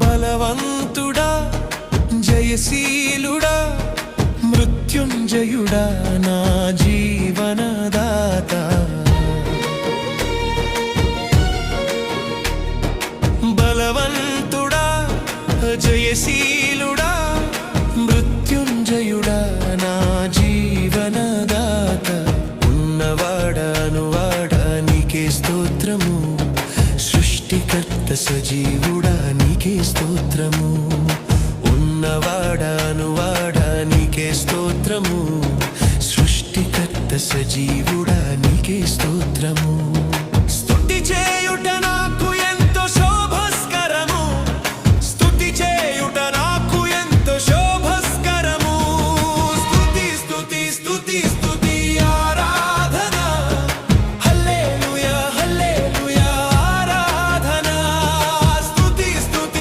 బలవంతుడా జయశీలుడా మృత్యుంజయుడా నా జీవనదాత బలవంతుడా జయశీలుడా మృత్యుంజయుడా నా జీవనదాత ఉన్నవాడా నీకే స్తోత్రము సృష్టికర్త సజీవుడా నీకే స్తోత్రము ఉన్నవాడా నీకే స్తోత్రము సృష్టికర్త సజీవుడా నీకే స్తోత్రము